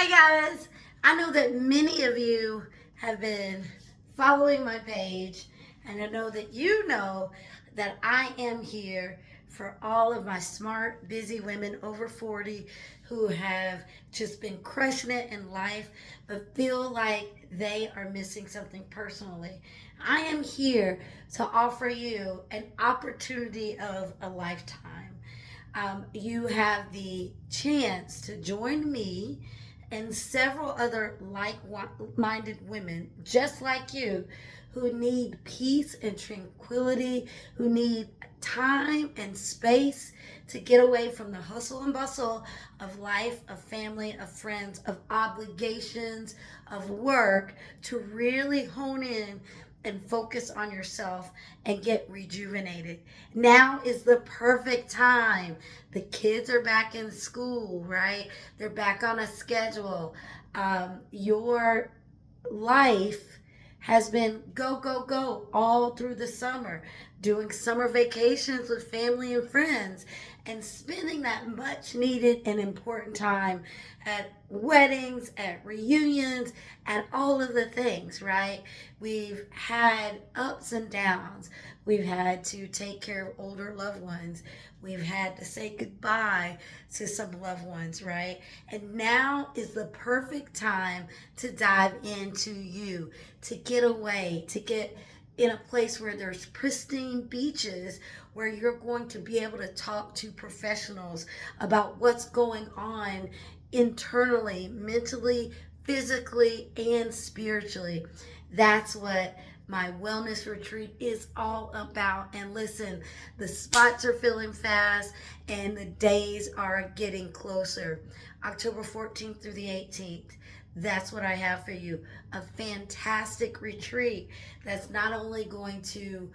Hey guys, I know that many of you have been following my page, and I know that you know that I am here for all of my smart, busy women over 40 who have just been crushing it in life but feel like they are missing something personally. I am here to offer you an opportunity of a lifetime. You have the chance to join me and several other like minded women just like you who need peace and tranquility, who need time and space to get away from the hustle and bustle of life, of family, of friends, of obligations, of work, to really hone in and focus on yourself and get rejuvenated. Now is the perfect time. The kids are back in school, right? They're back on a schedule. Your life has been go, go, go all through the summer, doing summer vacations with family and friends, and spending that much needed and important time at weddings, at reunions, at all of the things, right? We've had ups and downs. We've had to take care of older loved ones. We've had to say goodbye to some loved ones, right? And now is the perfect time to dive into you, to get away, to get in a place where there's pristine beaches where you're going to be able to talk to professionals about what's going on internally, mentally, physically, and spiritually. That's what my wellness retreat is all about. And listen, the spots are filling fast and the days are getting closer. October 14th through the 18th. That's what I have for you. A fantastic retreat that's not only going to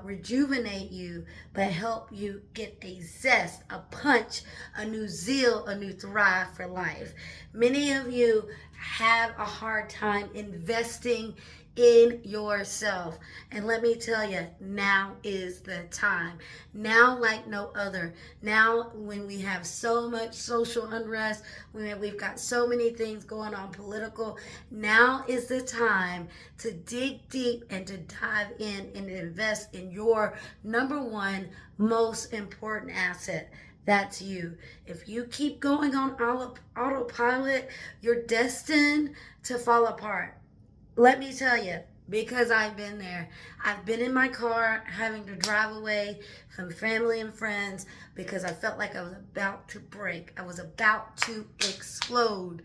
rejuvenate you, but help you get a zest, a punch, a new zeal, a new thrive for life. Many of you have a hard time investing in yourself. And let me tell you, now is the time. Now, like no other. Now, when we have so much social unrest, when we've got so many things going on political, now is the time to dig deep and to dive in and invest in your number one most important asset. That's you. If you keep going on autopilot, you're destined to fall apart. Let me tell you, because I've been there. I've been in my car having to drive away from family and friends because I felt like I was about to break. I was about to explode.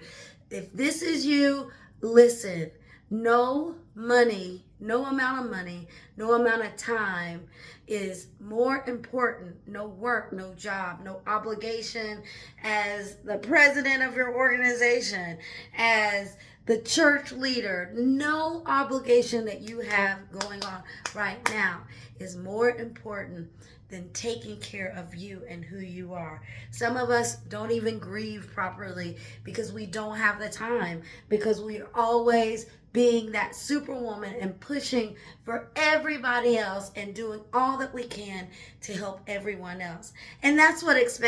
If this is you, listen. No money, no amount of money, no amount of time is more important, no work, no job, no obligation as the president of your organization, as the church leader. No obligation that you have going on right now is more important than taking care of you and who you are. Some of us don't even grieve properly because we don't have the time, because we're always being that superwoman and pushing for everybody else and doing all that we can to help everyone else. And that's what is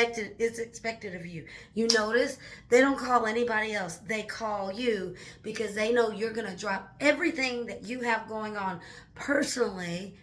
expected of you. You notice they don't call anybody else. They call you because they know you're going to drop everything that you have going on personally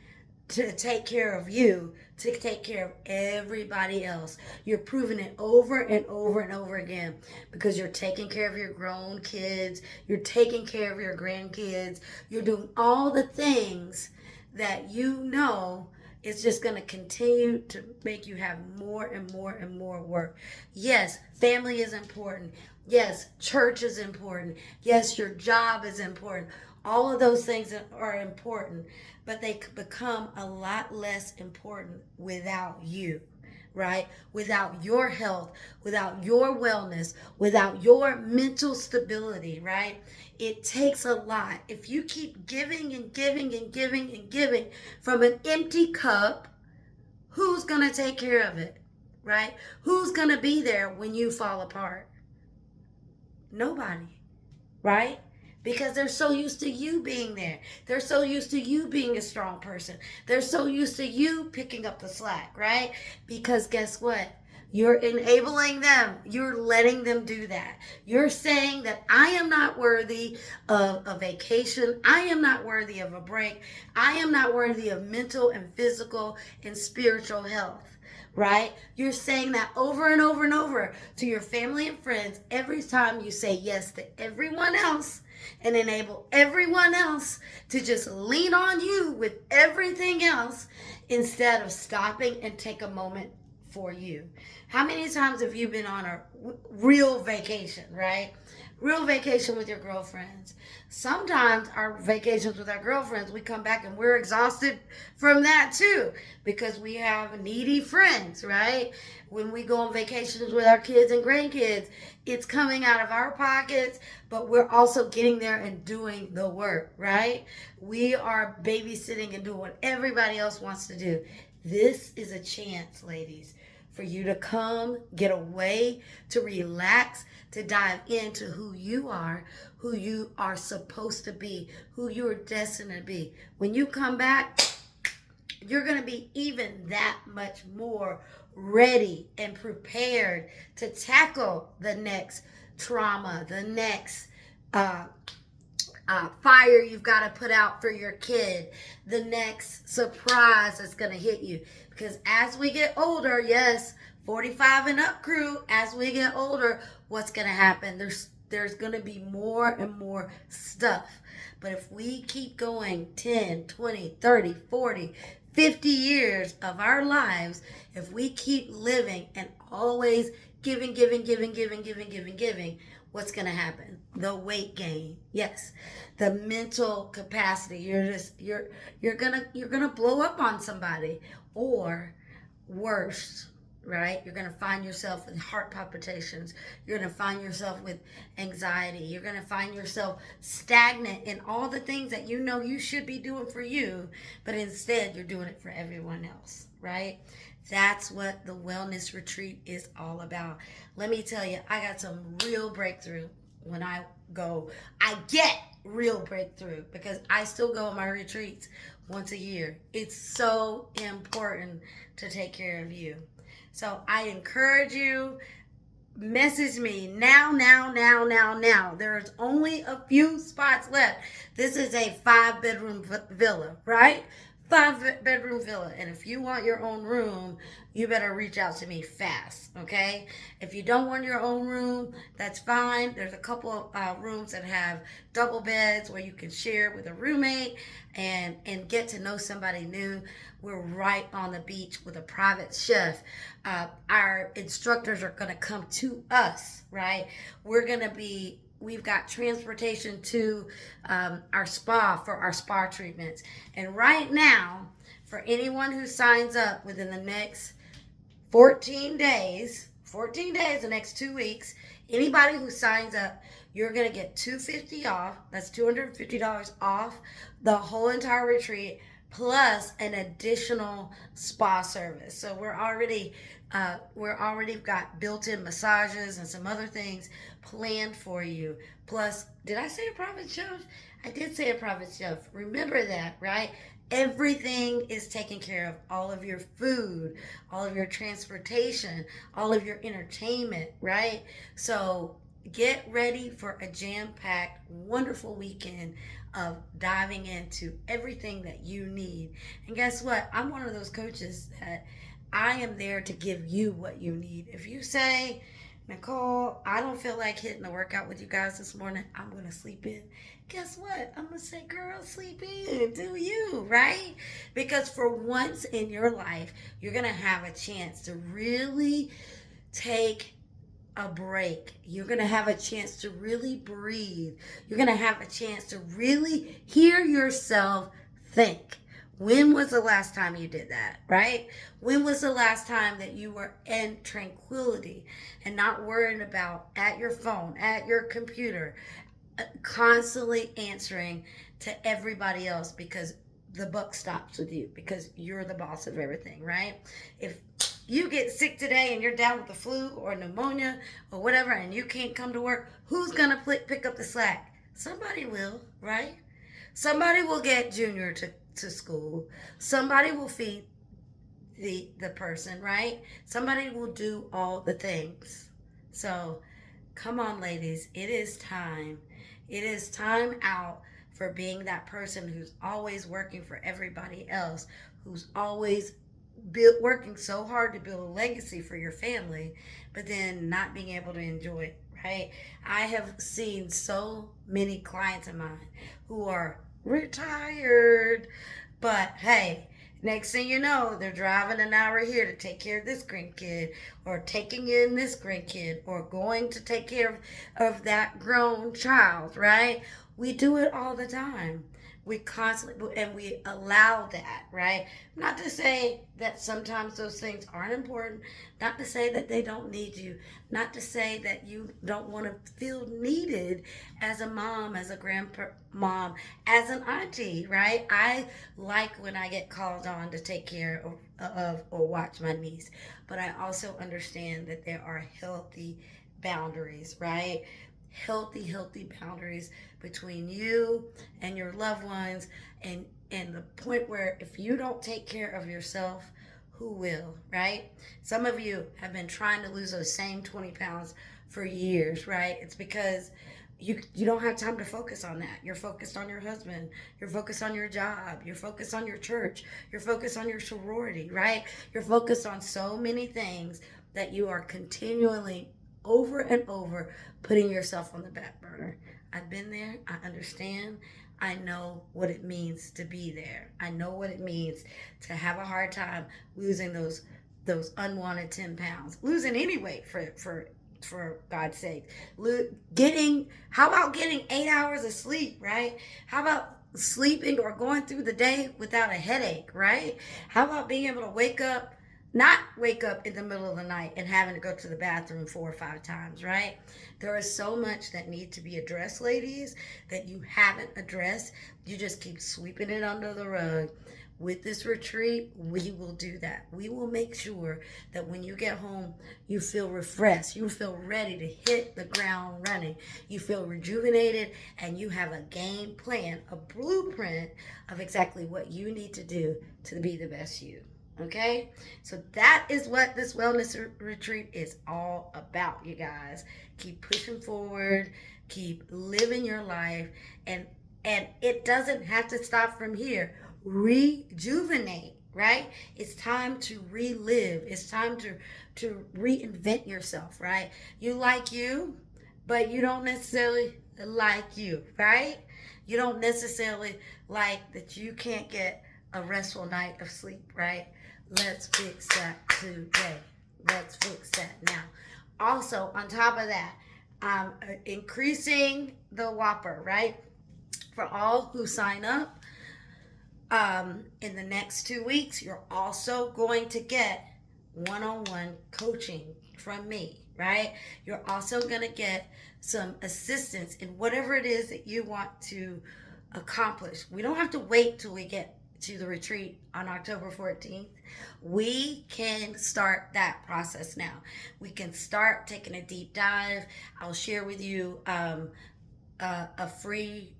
to take care of you, to take care of everybody else. You're proving it over and over and over again because you're taking care of your grown kids, you're taking care of your grandkids, you're doing all the things that you know is just going to continue to make you have more and more and more work. Yes, family is important. Yes, church is important. Yes, your job is important. All of those things are important, but they become a lot less important without you, right? Without your health, without your wellness, without your mental stability, right? It takes a lot. If you keep giving and giving and giving and giving from an empty cup, who's going to take care of it, right? Who's going to be there when you fall apart? Nobody, right? Because they're so used to you being there. They're so used to you being a strong person. They're so used to you picking up the slack, right? Because guess what? You're enabling them. You're letting them do that. You're saying that I am not worthy of a vacation. I am not worthy of a break. I am not worthy of mental and physical and spiritual health. Right? You're saying that over and over and over to your family and friends every time you say yes to everyone else and enable everyone else to just lean on you with everything else instead of stopping and take a moment for you. How many times have you been on a real vacation, right? Real vacation with your girlfriends. Sometimes our vacations with our girlfriends, we come back and we're exhausted from that too because we have needy friends, right? When we go on vacations with our kids and grandkids, it's coming out of our pockets, but we're also getting there and doing the work, right? We are babysitting and doing what everybody else wants to do. This is a chance, ladies, for you to come, get away, to relax, to dive into who you are supposed to be, who you're destined to be. When you come back, you're going to be even that much more ready and prepared to tackle the next trauma, the next fire you've got to put out for your kid, the next surprise that's going to hit you. Because as we get older, yes, 45 and up crew, as we get older, what's going to happen? There's going to be more and more stuff. But if we keep going 10, 20, 30, 40, 50 years of our lives, if we keep living and always giving, what's going to happen? The weight gain. Yes. The mental capacity. You're going to blow up on somebody, or worse, right? You're going to find yourself with heart palpitations. You're going to find yourself with anxiety. You're going to find yourself stagnant in all the things that you know you should be doing for you, but instead you're doing it for everyone else, right? That's what the wellness retreat is all about. Let me tell you, I got some real breakthrough when I go. I get real breakthrough because I still go on my retreats once a year. It's so important to take care of you. So I encourage you, message me now. There's only a few spots left. This is a 5-bedroom villa, right? 5-bedroom villa. And if you want your own room, you better reach out to me fast, okay? If you don't want your own room, that's fine. There's a couple of rooms that have double beds where you can share with a roommate and get to know somebody new. We're right on the beach with a private chef. Our instructors are going to come to us, right? We've got transportation to our spa for our spa treatments. And right now, for anyone who signs up within the next 14 days, the next 2 weeks, anybody who signs up, you're going to get $250 off. That's $250 off the whole entire retreat, plus an additional spa service. So we're already got built-in massages and some other things planned for you. Plus, did I say a private chef? I did say a private chef. Remember that, right? Everything is taken care of. All of your food, all of your transportation, all of your entertainment, right? So get ready for a jam-packed, wonderful weekend of diving into everything that you need. And guess what? I'm one of those coaches that I am there to give you what you need. If you say, Nicole, I don't feel like hitting the workout with you guys this morning, I'm going to sleep in. Guess what? I'm going to say, girl, sleep in. Do you, right? Because for once in your life, you're going to have a chance to really take a break. You're going to have a chance to really breathe. You're going to have a chance to really hear yourself think. When was the last time you did that, right? When was the last time that you were in tranquility and not worrying about at your phone, at your computer, constantly answering to everybody else because the buck stops with you because you're the boss of everything, right? If you get sick today and you're down with the flu or pneumonia or whatever and you can't come to work, who's going to pick up the slack? Somebody will, right? Somebody will get Junior to school. Somebody will feed the person, right? Somebody will do all the things. So come on, ladies, it is time. It is time out for being that person who's always working for everybody else, who's always working so hard to build a legacy for your family, but then not being able to enjoy it, right? I have seen so many clients of mine who are retired, but hey, next thing you know, they're driving an hour here to take care of this grandkid, or taking in this grandkid, or going to take care of that grown child, right? We do it all the time. We constantly, and we allow that, right? Not to say that sometimes those things aren't important, not to say that they don't need you, not to say that you don't want to feel needed as a mom, as a grandmom, as an auntie, right? I like when I get called on to take care of or watch my niece, but I also understand that there are healthy boundaries, right? Healthy boundaries between you and your loved ones, and the point where if you don't take care of yourself, who will, right? Some of you have been trying to lose those same 20 pounds for years, right? It's because you don't have time to focus on that. You're focused on your husband, you're focused on your job, you're focused on your church, you're focused on your sorority, right? You're focused on so many things that you are continually over and over putting yourself on the back burner. I've been there. I understand. I know what it means to be there. I know what it means to have a hard time losing those unwanted 10 pounds. Losing any weight for God's sake. Getting How about getting 8 hours of sleep, right? How about sleeping or going through the day without a headache, right? How about being able to not wake up in the middle of the night and having to go to the bathroom 4 or 5 times, right? There is so much that needs to be addressed, ladies, that you haven't addressed. You just keep sweeping it under the rug. With this retreat, we will do that. We will make sure that when you get home, you feel refreshed. You feel ready to hit the ground running. You feel rejuvenated, and you have a game plan, a blueprint of exactly what you need to do to be the best you. Okay, so that is what this wellness retreat is all about, you guys. Keep pushing forward, keep living your life, and it doesn't have to stop from here. Rejuvenate, right? It's time to relive. It's time to reinvent yourself, right? You like you, but you don't necessarily like you, right? You don't necessarily like that you can't get a restful night of sleep, right? Let's fix that today. Let's fix that now. Also, on top of that, increasing the Whopper, right? For all who sign up in the next 2 weeks, you're also going to get one-on-one coaching from me, right? You're also going to get some assistance in whatever it is that you want to accomplish. We don't have to wait till we get to the retreat on October 14th. We can start that process now. We can start taking a deep dive. I'll share with you a free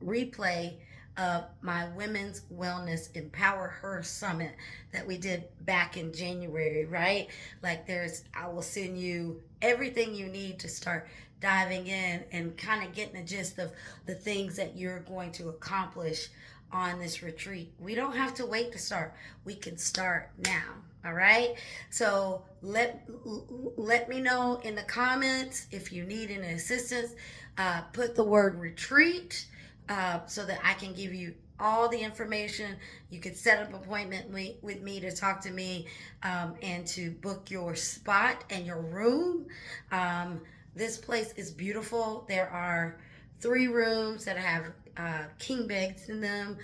replay of my Women's Wellness Empower Her Summit that we did back in January, right? Like I will send you everything you need to start diving in and kind of getting the gist of the things that you're going to accomplish on this retreat. We don't have to wait to start. We can start now. All right. So let me know in the comments if you need any assistance. Put the word retreat so that I can give you all the information. You can set up an appointment with me to talk to me and to book your spot and your room. This place is beautiful. There are 3 rooms that have king beds in them.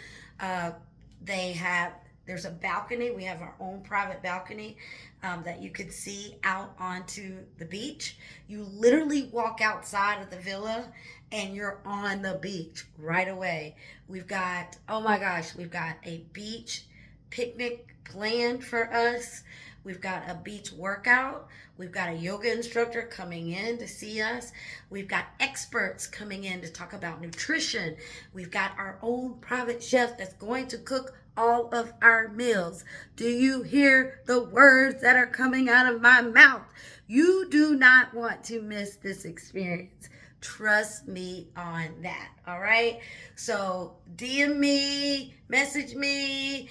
There's a balcony. We have our own private balcony that you could see out onto the beach. You literally walk outside of the villa and you're on the beach right away. We've got a beach picnic planned for us. We've got a beach workout. We've got a yoga instructor coming in to see us. We've got experts coming in to talk about nutrition. We've got our own private chef that's going to cook all of our meals. Do you hear the words that are coming out of my mouth? You do not want to miss this experience. Trust me on that. All right. So DM me, message me,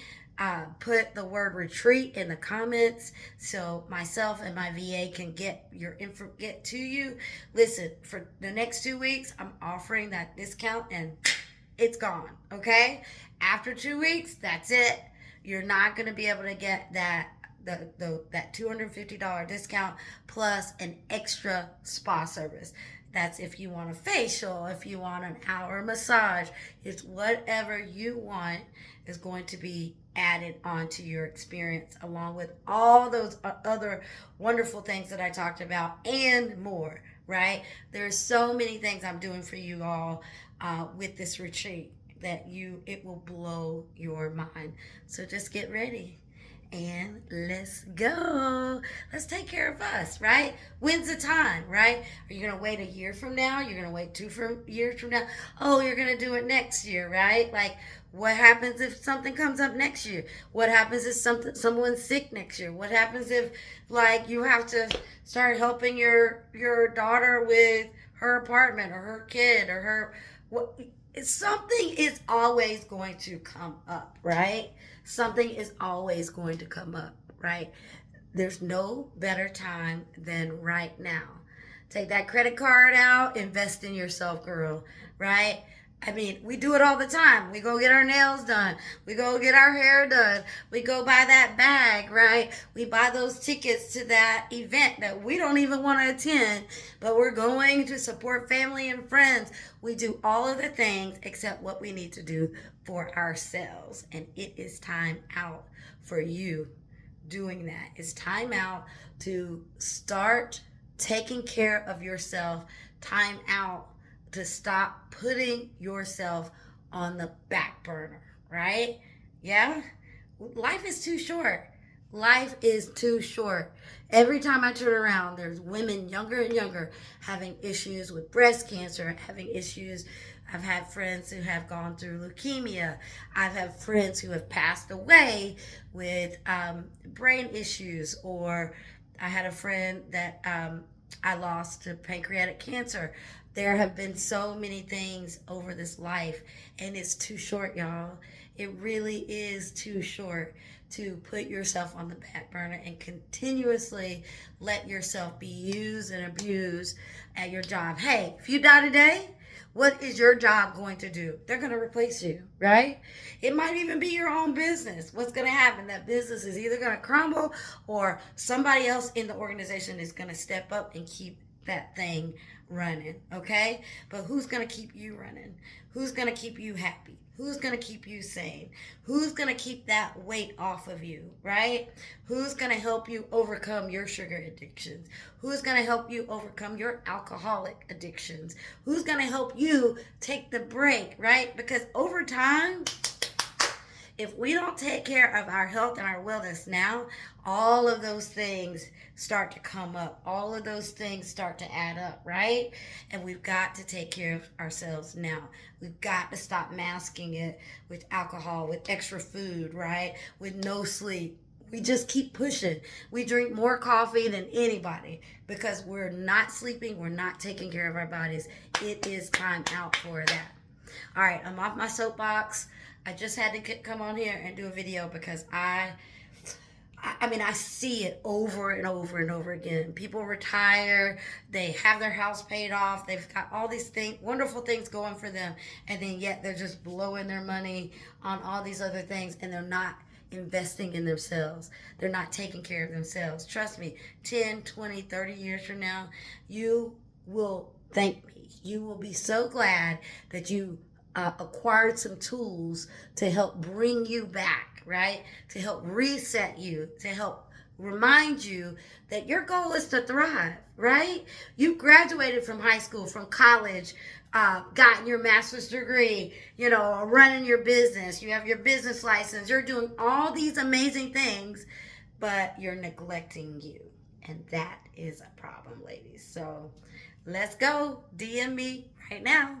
put the word retreat in the comments so myself and my VA can get your info get to you. Listen, for the next 2 weeks, I'm offering that discount and it's gone. Okay. After 2 weeks, that's it. You're not going to be able to get that that $250 discount plus an extra spa service. That's if you want a facial, if you want an hour massage. It's whatever you want is going to be added onto your experience, along with all those other wonderful things that I talked about and more, right? There's so many things I'm doing for you all with this retreat that it will blow your mind. So just get ready and let's go. Let's take care of us, right? When's the time, right? Are you going to wait a year from now? You're going to wait 2 years from now? Oh, you're going to do it next year, right? Like, what happens if something comes up next year? What happens if someone's sick next year? What happens if, like, you have to start helping your daughter with her apartment or her kid or her what? Something is always going to come up, right? Something is always going to come up, right? There's no better time than right now. Take that credit card out, invest in yourself, girl, right? I mean, we do it all the time. We go get our nails done. We go get our hair done. We go buy that bag, right? We buy those tickets to that event that we don't even want to attend, but we're going to support family and friends. We do all of the things except what we need to do for ourselves. And it is time out for you doing that. It's time out to start taking care of yourself. Time out to stop putting yourself on the back burner, right? Yeah? Life is too short. Life is too short. Every time I turn around, there's women younger and younger having issues with breast cancer, having issues. I've had friends who have gone through leukemia. I've had friends who have passed away with brain issues, or I had a friend that I lost to pancreatic cancer. There have been so many things over this life, and it's too short, y'all. It really is too short to put yourself on the back burner and continuously let yourself be used and abused at your job. Hey, if you die today, what is your job going to do? They're going to replace you, right? It might even be your own business. What's going to happen? That business is either going to crumble or somebody else in the organization is going to step up and keep that thing running, okay? But who's going to keep you running? Who's going to keep you happy? Who's going to keep you sane? Who's going to keep that weight off of you, right? Who's going to help you overcome your sugar addictions? Who's going to help you overcome your alcoholic addictions? Who's going to help you take the break, right? Because over time, if we don't take care of our health and our wellness now, all of those things start to come up. All of those things start to add up, right? And we've got to take care of ourselves now. We've got to stop masking it with alcohol, with extra food, right? With no sleep. We just keep pushing. We drink more coffee than anybody because we're not sleeping. We're not taking care of our bodies. It is time out for that. All right, I'm off my soapbox. I just had to come on here and do a video because I see it over and over and over again. People retire, they have their house paid off, they've got all these wonderful things going for them, and then yet they're just blowing their money on all these other things, and they're not investing in themselves. They're not taking care of themselves. Trust me, 10, 20, 30 years from now, you will thank me. You will be so glad that you acquired some tools to help bring you back, right? To help reset you, to help remind you that your goal is to thrive, right? You graduated from high school, from college, gotten your master's degree, running your business. You have your business license. You're doing all these amazing things. but you're neglecting you. And that is a problem, ladies. So let's go. DM me right now.